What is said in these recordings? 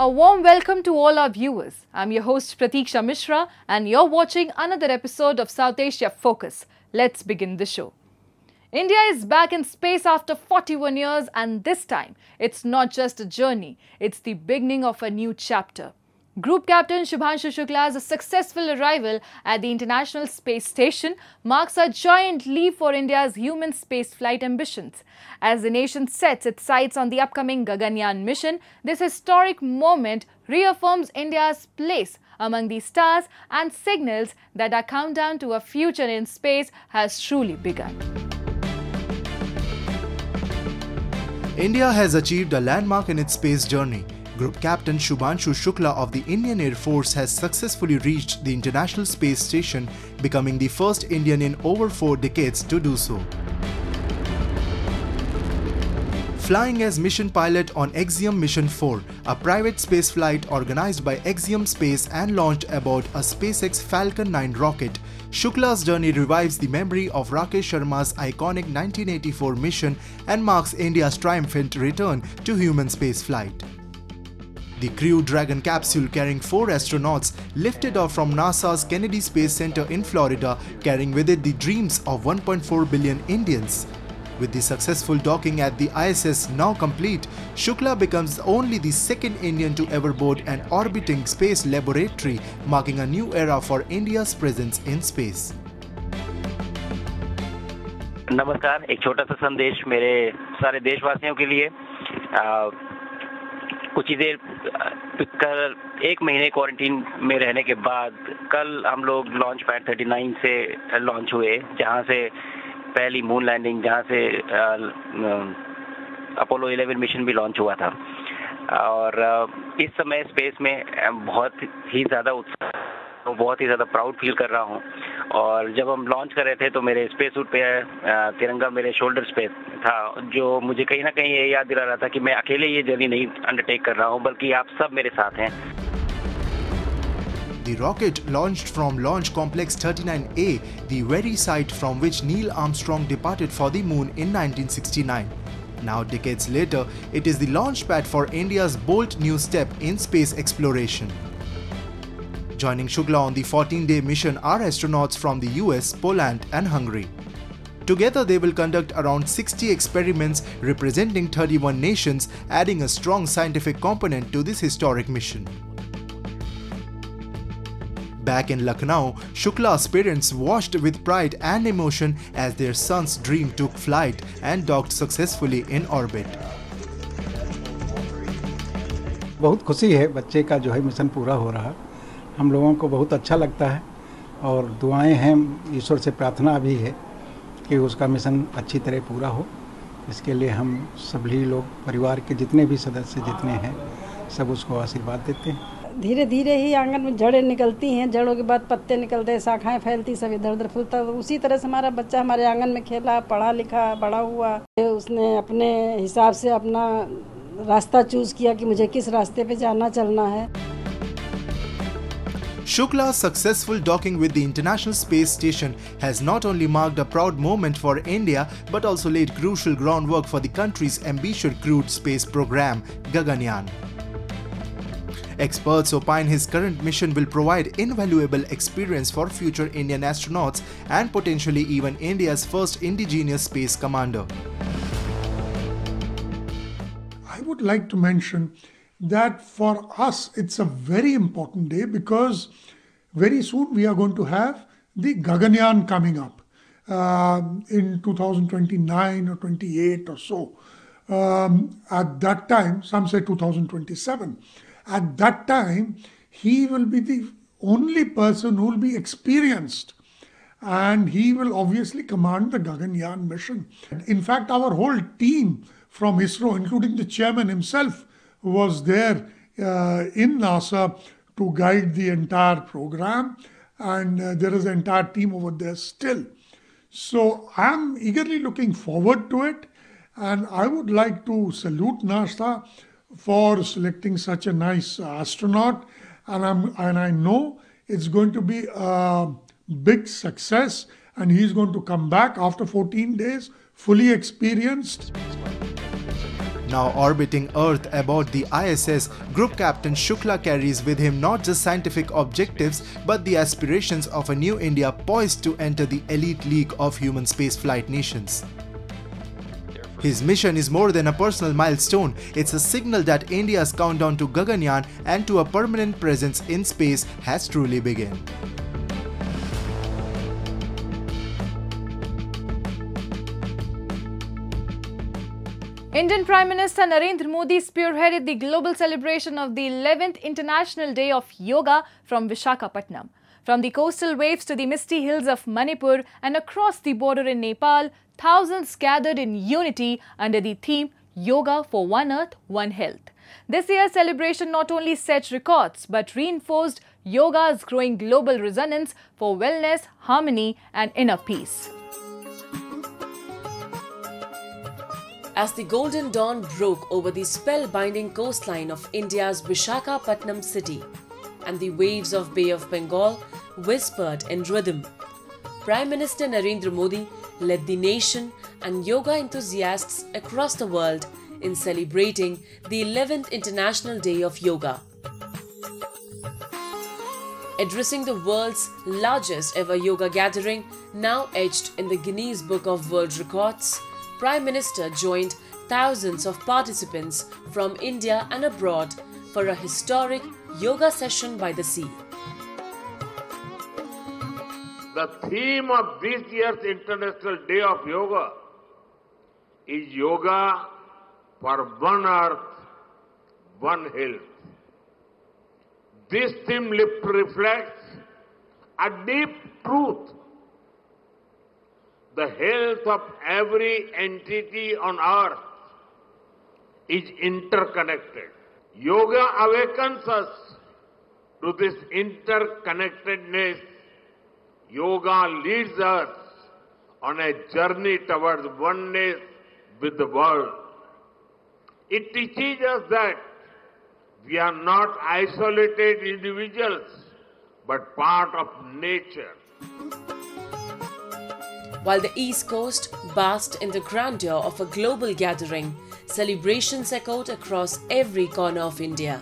A warm welcome to all our viewers. I'm your host Pratiksha Mishra and you're watching another episode of South Asia Focus. Let's begin the show. India is back in space after 41 years and this time it's not just a journey, it's the beginning of a new chapter. Group Captain Shubhanshu Shukla's successful arrival at the International Space Station marks a giant leap for India's human spaceflight ambitions. As the nation sets its sights on the upcoming Gaganyaan mission, this historic moment reaffirms India's place among the stars and signals that our countdown to a future in space has truly begun. India has achieved a landmark in its space journey. Group Captain Shubhanshu Shukla of the Indian Air Force has successfully reached the International Space Station, becoming the first Indian in over 4 decades to do so. Flying as mission pilot on Axiom Mission 4, a private space flight organized by Axiom Space and launched aboard a SpaceX Falcon 9 rocket, Shukla's journey revives the memory of Rakesh Sharma's iconic 1984 mission and marks India's triumphant return to human spaceflight. The Crew Dragon capsule carrying 4 astronauts lifted off from NASA's Kennedy Space Center in Florida, carrying with it the dreams of 1.4 billion Indians. With the successful docking at the ISS now complete, Shukla becomes only the second Indian to ever board an orbiting space laboratory, marking a new era for India's presence in space. नमस्कार, एक छोटा सा संदेश मेरे सारे देशवासियों के लिए। कुछ ही देर कल 1 महीने क्वारंटीन में रहने के बाद कल हम लोग लॉन्च पैड 39 से लॉन्च हुए, जहां से पहली मून लैंडिंग, जहां से अपोलो 11 मिशन भी लॉन्च हुआ था। और इस समय स्पेस में बहुत ही ज़्यादा उत्साह, बहुत ही ज़्यादा प्राउड फील कर रहा हूं। और जब हम लॉन्च कर रहे थे तो मेरे स्पेस सूट पे तिरंगा मेरे शोल्डर्स पे था, जो मुझे कहीं ना कहीं ये याद दिला रहा था कि मैं अकेले ये जर्नी नहीं अंडरटेक कर रहा हूं, बल्कि आप सब मेरे साथ हैं। The rocket launched from Launch Complex 39A, the very site from which Neil Armstrong departed for the moon in 1969. Now, decades later, it is the launch pad for India's bold new step in space exploration. Joining Shukla on the 14-day mission are astronauts from the US, Poland and Hungary. Together, they will conduct around 60 experiments representing 31 nations, adding a strong scientific component to this historic mission. Back in Lucknow, Shukla's parents watched with pride and emotion as their son's dream took flight and docked successfully in orbit. बहुत खुशी है, बच्चे का जो है mission पूरा हो रहा। हम लोगों को बहुत अच्छा लगता है और दुआएं हैं, ईश्वर से प्रार्थना भी है कि उसका मिशन अच्छी तरह पूरा हो। इसके लिए हम सभी लोग, परिवार के जितने भी सदस्य जितने हैं, सब उसको आशीर्वाद देते हैं। धीरे धीरे ही आंगन में जड़ें निकलती हैं, जड़ों के बाद पत्ते निकलते हैं, शाखाएं फैलती, सब इधर उधर फूलता। उसी तरह से हमारा बच्चा हमारे आंगन में खेला, पढ़ा लिखा, बड़ा हुआ। उसने अपने हिसाब से अपना रास्ता चूज किया कि मुझे किस रास्ते पे जाना चलना है। Shukla's successful docking with the International Space Station has not only marked a proud moment for India but also laid crucial groundwork for the country's ambitious crewed space program, Gaganyaan. Experts opine his current mission will provide invaluable experience for future Indian astronauts and potentially even India's first indigenous space commander. I would like to mention that for us it's a very important day because very soon we are going to have the Gaganyaan coming up in 2029 or 28 or so. At that time, some say 2027. At that time, he will be the only person who will be experienced, and he will obviously command the Gaganyaan mission. In fact, our whole team from ISRO, including the chairman himself, was there in NASA to guide the entire program, and there is an entire team over there still. So I'm eagerly looking forward to it, and I would like to salute NASA for selecting such a nice astronaut, and I know it's going to be a big success, and he's going to come back after 14 days fully experienced. Now orbiting Earth aboard the ISS, Group Captain Shukla carries with him not just scientific objectives but the aspirations of a new India poised to enter the elite league of human spaceflight nations. His mission is more than a personal milestone, it's a signal that India's countdown to Gaganyaan and to a permanent presence in space has truly begun. Indian Prime Minister Narendra Modi spearheaded the global celebration of the 11th International Day of Yoga from Visakhapatnam. From the coastal waves to the misty hills of Manipur and across the border in Nepal, thousands gathered in unity under the theme Yoga for One Earth, One Health. This year's celebration not only set records but reinforced yoga's growing global resonance for wellness, harmony and inner peace. As the golden dawn broke over the spellbinding coastline of India's Visakhapatnam city and the waves of Bay of Bengal whispered in rhythm, Prime Minister Narendra Modi led the nation and yoga enthusiasts across the world in celebrating the 11th International Day of Yoga. Addressing the world's largest ever yoga gathering, now etched in the Guinness Book of World Records, Prime Minister joined thousands of participants from India and abroad for a historic yoga session by the sea. The theme of this year's International Day of Yoga is Yoga for One Earth, One Health. This theme reflects a deep truth. The health of every entity on earth is interconnected. Yoga awakens us to this interconnectedness. Yoga leads us on a journey towards oneness with the world. It teaches us that we are not isolated individuals, but part of nature. While the East Coast basked in the grandeur of a global gathering, celebrations echoed across every corner of India.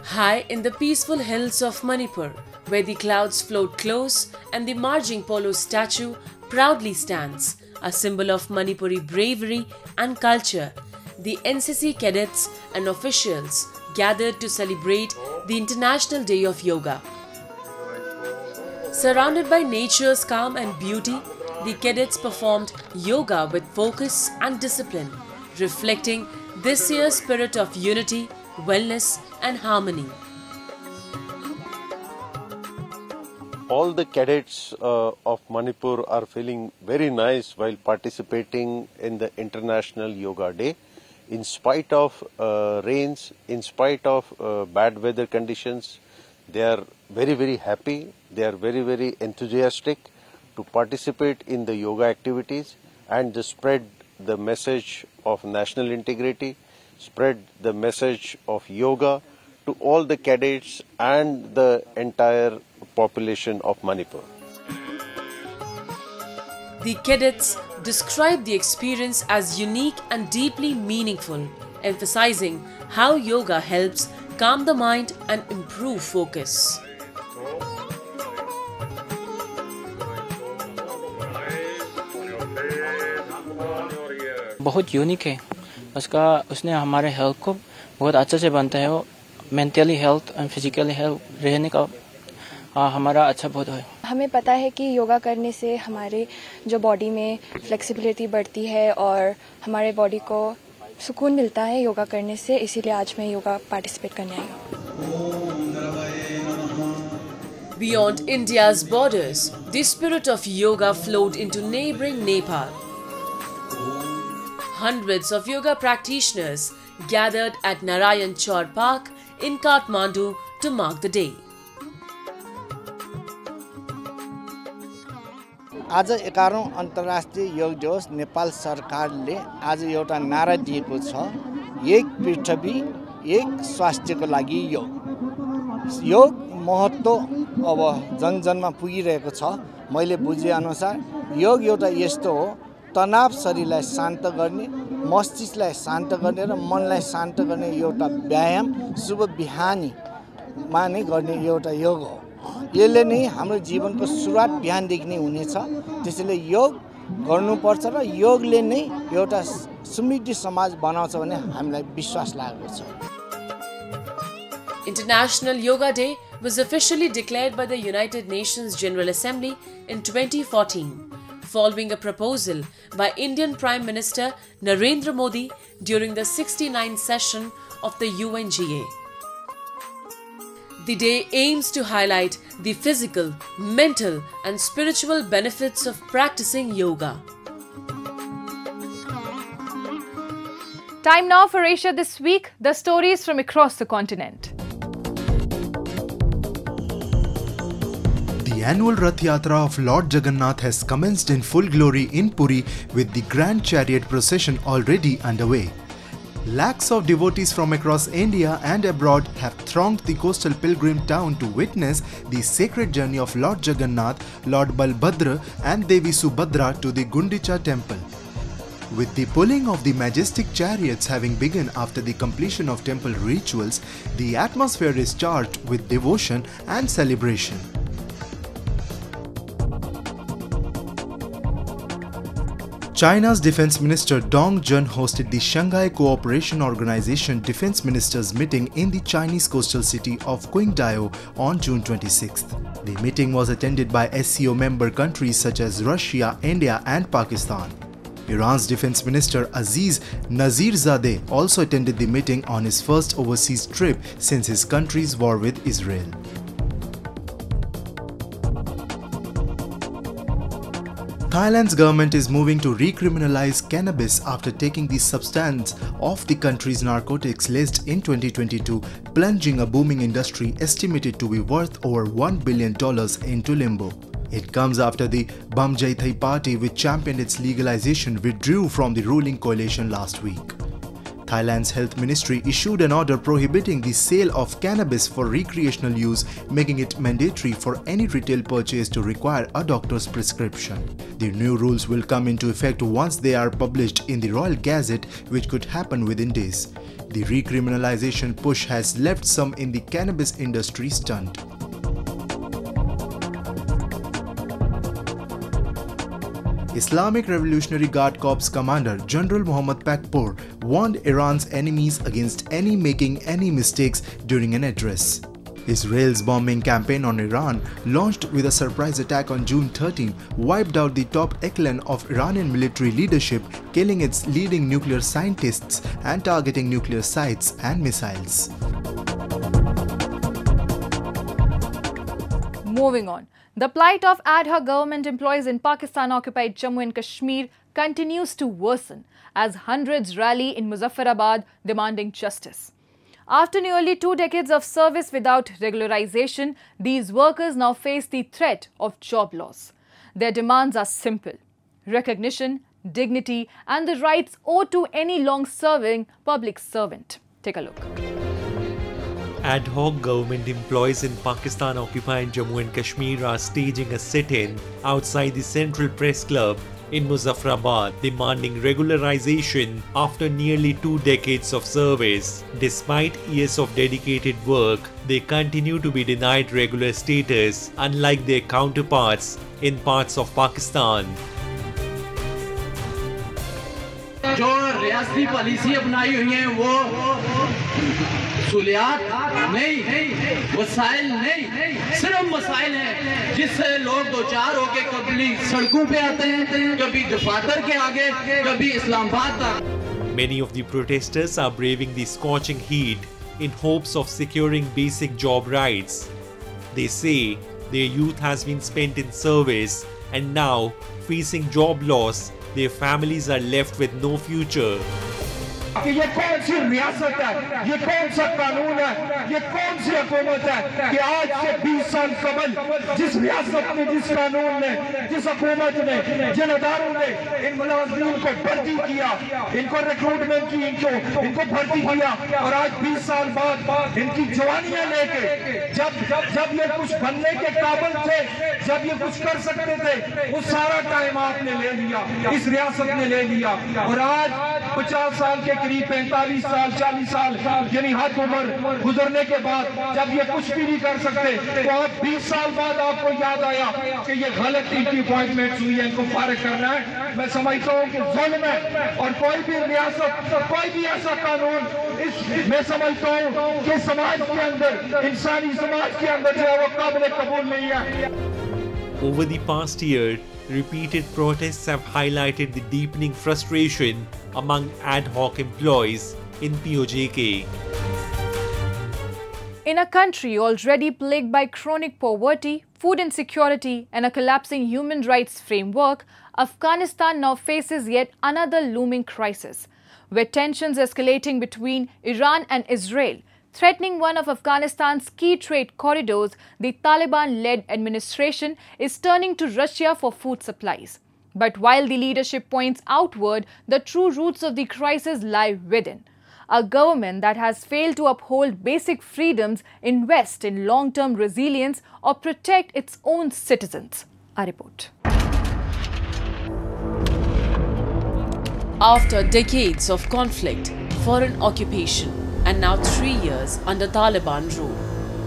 High in the peaceful hills of Manipur, where the clouds float close and the marching polo statue proudly stands, a symbol of Manipuri bravery and culture, the NCC cadets and officials gathered to celebrate the International Day of Yoga. Surrounded by nature's calm and beauty, the cadets performed yoga with focus and discipline, reflecting this year's spirit of unity, wellness and harmony. All the cadets of Manipur are feeling very nice while participating in the International Yoga Day. In spite of rains, in spite of bad weather conditions, they are very, very happy. They are very, very enthusiastic to participate in the yoga activities and to spread the message of national integrity, spread the message of yoga to all the cadets and the entire population of Manipur. The cadets described the experience as unique and deeply meaningful, emphasizing how yoga helps calm the mind and improve focus. बहुत unique है उसने हमारे health को बहुत अच्छे से बनता है वो mentally health and physically health रहने का हमारा अच्छा बहुत है। हमें पता है कि योगा करने से हमारे जो बॉडी में फ्लेक्सिबिलिटी बढ़ती है और हमारे बॉडी को सुकून मिलता है योगा करने से, इसीलिए आज मैं योगा पार्टिसिपेट करने आई हूँ। Beyond India's borders, the spirit of yoga flowed into neighboring Nepal. Hundreds of yoga practitioners gathered at Narayan Chor Park in Kathmandu to mark the day. आज 11औं अन्तर्राष्ट्रिय योग दिवस नेपाल सरकारले आज एउटा नारा दिएको छ, एक पृथ्वी एक स्वास्थ्यको लागि योग महत्त्व अब जनजनमा पुगिरहेको छ। मैले बुझे अनुसार योग एउटा यस्तो हो तनाव शरीरलाई शान्त गर्ने, मस्तिष्कलाई शान्त गर्ने र मनलाई शान्त गर्ने एउटा व्यायाम शुभ बिहानीमा नै गर्ने एउटा योग हो। यसले नै हाम्रो जीवनको सुरुवात बिहानदेखि नै हुनेछ। त्यसैले योग गर्नुपर्छ र योगले नै एउटा समृद्ध समाज बनाउँछ भन्ने हामीलाई विश्वास लागेको छ। International Yoga Day was officially declared by the United Nations General Assembly in 2014, following a proposal by Indian Prime Minister Narendra Modi during the 69th session of the UNGA. The day aims to highlight the physical, mental and spiritual benefits of practicing yoga. Time now for Asia This Week, the stories from across the continent. The annual Rath Yatra of Lord Jagannath has commenced in full glory in Puri with the Grand Chariot procession already underway. Lakhs of devotees from across India and abroad have thronged the coastal pilgrim town to witness the sacred journey of Lord Jagannath, Lord Balbhadra and Devi Subhadra to the Gundicha temple. With the pulling of the majestic chariots having begun after the completion of temple rituals, the atmosphere is charged with devotion and celebration. China's Defense Minister Dong Jun hosted the Shanghai Cooperation Organization Defense Ministers meeting in the Chinese coastal city of Qingdao on June 26th. The meeting was attended by SCO member countries such as Russia, India and Pakistan. Iran's Defense Minister Aziz Nazirzadeh also attended the meeting on his first overseas trip since his country's war with Israel. Thailand's government is moving to recriminalize cannabis after taking the substance off the country's narcotics list in 2022, plunging a booming industry estimated to be worth over $1 billion into limbo. It comes after the Bam Jai Thai party, which championed its legalization, withdrew from the ruling coalition last week. Thailand's health ministry issued an order prohibiting the sale of cannabis for recreational use, making it mandatory for any retail purchase to require a doctor's prescription. The new rules will come into effect once they are published in the Royal Gazette, which could happen within days. The recriminalization push has left some in the cannabis industry stunned. Islamic Revolutionary Guard Corps Commander General Mohammad Pakpour warned Iran's enemies against making any mistakes during an address. Israel's bombing campaign on Iran, launched with a surprise attack on June 13, wiped out the top echelon of Iranian military leadership, killing its leading nuclear scientists and targeting nuclear sites and missiles. Moving on. The plight of ad hoc government employees in Pakistan-occupied Jammu and Kashmir continues to worsen as hundreds rally in Muzaffarabad demanding justice. After nearly 2 decades of service without regularization, these workers now face the threat of job loss. Their demands are simple: recognition, dignity, and the rights owed to any long-serving public servant. Take a look. Ad hoc government employees in Pakistan-occupied Jammu and Kashmir are staging a sit-in outside the Central Press Club in Muzaffarabad, demanding regularization after nearly 2 decades of service. Despite years of dedicated work, they continue to be denied regular status, unlike their counterparts in parts of Pakistan. जो रियासती policy अपनाई हुई है वो सहूलियात नहीं, वसाइल नहीं, सिर्फ मसाइल हैं जिससे लोग दो चार होके कभी सड़कों पे आते हैं, कभी दफातर के आगे, कभी इस्लामाबाद तक. Many of the protesters are braving the scorching heat in hopes of securing basic job rights. They say their youth has been spent in service and now, facing job loss, their families are left with no future. कि ये कौन सी रियासत है, ये कौन सा कानून है, ये कौन सी हुकूमत है कि आज से 20 साल कबल जिस रियासत ने, जिस कानून ने, जिस हुकूमत ने, जिन अदारों ने इन मुलाजिमीन को भर्ती किया, इनको रिक्रूटमेंट की, इनको भर्ती किया, और आज 20 साल बाद इनकी जवानियां लेके जब ये कुछ बनने के काबिल थे, जब ये कुछ कर सकते थे, वो सारा टाइम आपने ले लिया, इस रियासत ने ले लिया। और आज 50 साल के करीब 45 साल 40 साल यानी हद उम्र गुजरने के बाद जब ये कुछ भी नहीं कर सकते, तो आप 20 साल बाद आपको याद आया कि ये गलत इनकी अपॉइंटमेंट हुई है, इनको फारिग करना है। मैं समझता हूँ कि जुल्म है, और कोई भी रियासत, कोई भी ऐसा कानून मैं समझता हूँ कि समाज के अंदर, इंसानी समाज के अंदर जो है वो काबिल कबूल नहीं है। Over the past year, repeated protests have highlighted the deepening frustration among ad hoc employees in POJK. In a country already plagued by chronic poverty, food insecurity and a collapsing human rights framework, Afghanistan now faces yet another looming crisis, with tensions escalating between Iran and Israel. Threatening one of Afghanistan's key trade corridors, the Taliban-led administration is turning to Russia for food supplies. But while the leadership points outward, the true roots of the crisis lie within. A government that has failed to uphold basic freedoms, invest in long-term resilience or protect its own citizens. A report. After decades of conflict, foreign occupation, and now 3 years under Taliban rule,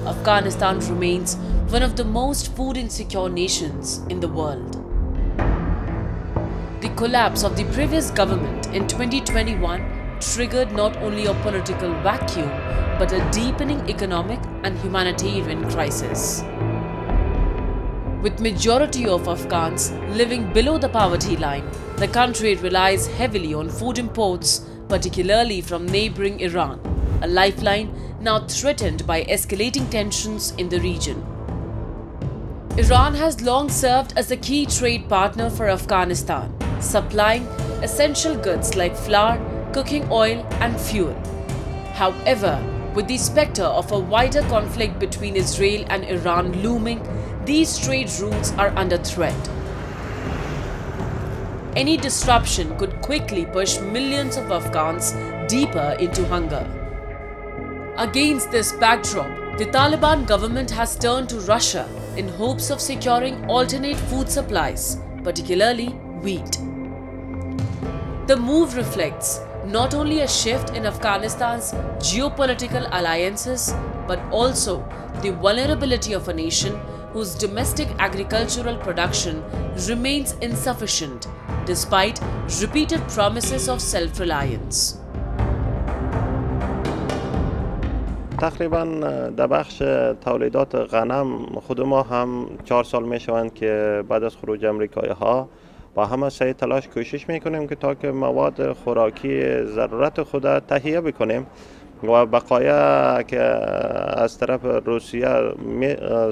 Afghanistan remains one of the most food insecure nations in the world. The collapse of the previous government in 2021 triggered not only a political vacuum but a deepening economic and humanitarian crisis. With majority of Afghans living below the poverty line, the country relies heavily on food imports, particularly from neighboring Iran, a lifeline now threatened by escalating tensions in the region. Iran has long served as a key trade partner for Afghanistan, supplying essential goods like flour, cooking oil and fuel. However, with the spectre of a wider conflict between Israel and Iran looming, these trade routes are under threat. Any disruption could quickly push millions of Afghans deeper into hunger. Against this backdrop, the Taliban government has turned to Russia in hopes of securing alternate food supplies, particularly wheat. The move reflects not only a shift in Afghanistan's geopolitical alliances, but also the vulnerability of a nation whose domestic agricultural production remains insufficient despite repeated promises of self-reliance. تقریبا در بخش تولیدات غنم خود ما هم 4 سال می شوند که بعد از خروج امریکایی ها با همه سعی تلاش کوشش می کنیم که تا که مواد خوراکی ضرورت خود تهیه بکنیم و بقایا که از طرف روسیه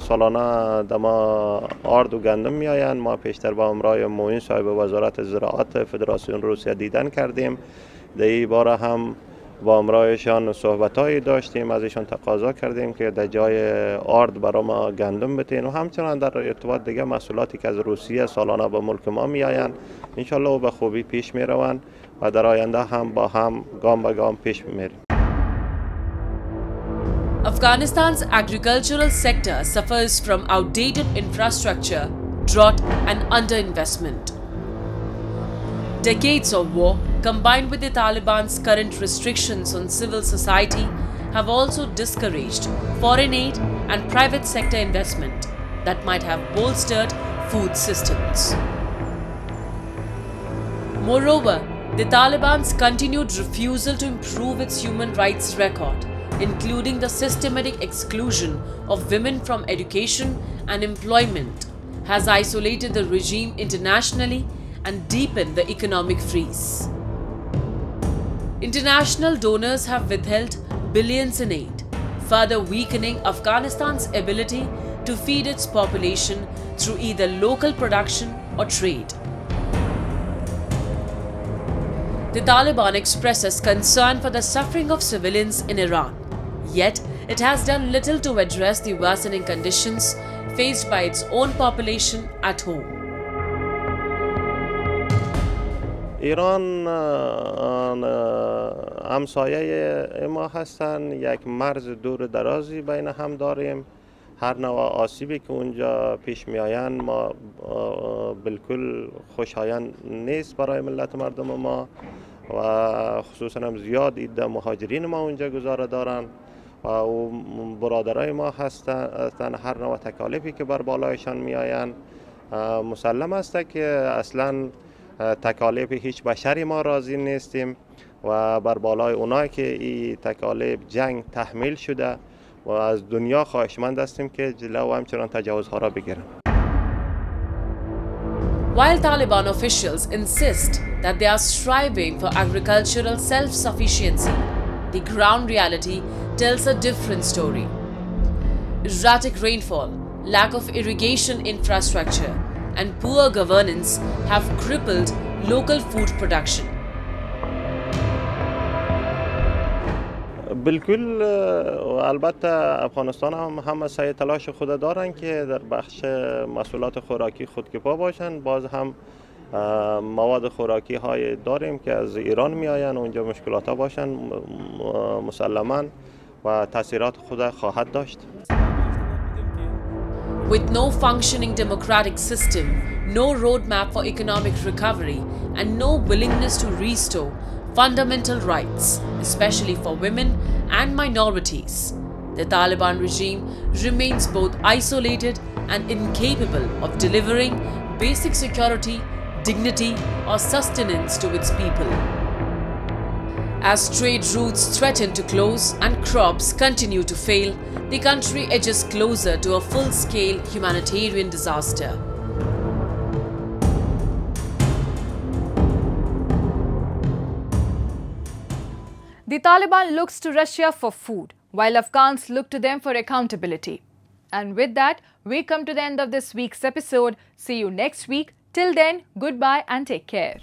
سالانه دما آرد و گندم می آیند. ما پیشتر با امرای معین صاحب وزارت زراعت فدراسیون روسیه دیدن کردیم. در این باره هم با امرایشان صحبتایی داشتیم، از ایشان تقاضا کردیم که در جای آرد برای ما گندم بتین و همچنان در ارتباط دیگه محصولاتی که از روسیه سالانه به ملک ما می آیند انشالله و به خوبی پیش می روند و در آینده هم با هم گام به گام پیش میریم. Afghanistan's agricultural sector suffers from outdated infrastructure, drought and underinvestment. Decades of war, combined with the Taliban's current restrictions on civil society, have also discouraged foreign aid and private sector investment that might have bolstered food systems. Moreover, the Taliban's continued refusal to improve its human rights record, including the systematic exclusion of women from education and employment, has isolated the regime internationally and deepened the economic freeze. International donors have withheld billions in aid, further weakening Afghanistan's ability to feed its population through either local production or trade. The Taliban expresses concern for the suffering of civilians in Iran. Yet, it has done little to address the worsening conditions faced by its own population at home. ایران همسایه ما هستند. یک مرز دور درازی بین هم داریم. هر نوع آسیبی که اونجا پیش میآیند ما بالکل خوشایند نیست برای ملت مردم ما و خصوصا هم زیاد عده مهاجرین ما اونجا گذاره دارند و برادرای ما هستند. هر نوع تکالیفی که بر بالایشان میآیند مسلم است که اصلا تکالیف هیچ بشری ما راضی نیستیم و بر بالای اونایی که این تکالیف جنگ تحمیل شده و از دنیا خواهشمند هستیم که جلو و همچنان تجاوزها را بگیرن. While Taliban officials insist that they are striving for agricultural self-sufficiency, the ground reality tells a different story. Erratic rainfall, lack of irrigation infrastructure, and poor governance have crippled local food production. بالکل البته افغانستان هم سعی تلاش خود دارن که در بخش محصولات خوراکی خودکفا باشن. باز هم مواد خوراکی های داریم که از ایران می آین اونجا مشکلات ها باشن مسلماً و تاثیرات خود خواهد داشت. With no functioning democratic system, no roadmap for economic recovery, and no willingness to restore fundamental rights, especially for women and minorities, the Taliban regime remains both isolated and incapable of delivering basic security, dignity, or sustenance to its people. As trade routes threaten to close and crops continue to fail, the country edges closer to a full-scale humanitarian disaster. The Taliban looks to Russia for food, while Afghans look to them for accountability. And with that, we come to the end of this week's episode. See you next week. Till then, goodbye and take care.